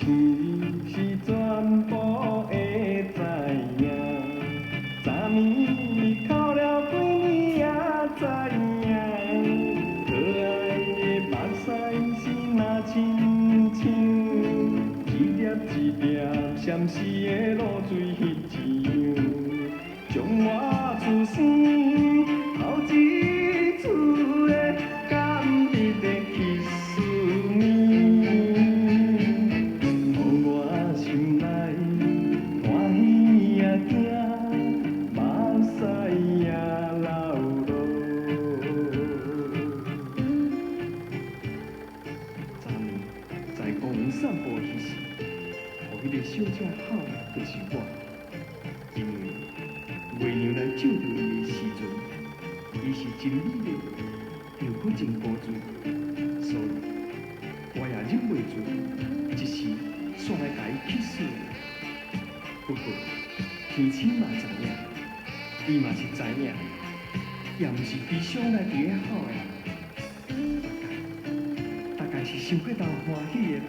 其实全部会知影，昨暝哭了几年也知影，可爱的目屎是那亲像一粒一粒闪烁的露水迄样，将我自生头一次的感激的 kiss me。我心内欢喜也惊，目屎也流落。昨暝在公园散步迄时，予迄个小姐喊的就是我，因为月亮来照着伊的时阵，伊是真美丽，又搁真古锥，所以我也忍袂住，一时煞来甲伊 kiss 了。不过天星嘛知影，伊嘛是知影，也毋是悲伤来伫个好的，大概是想过头欢喜的。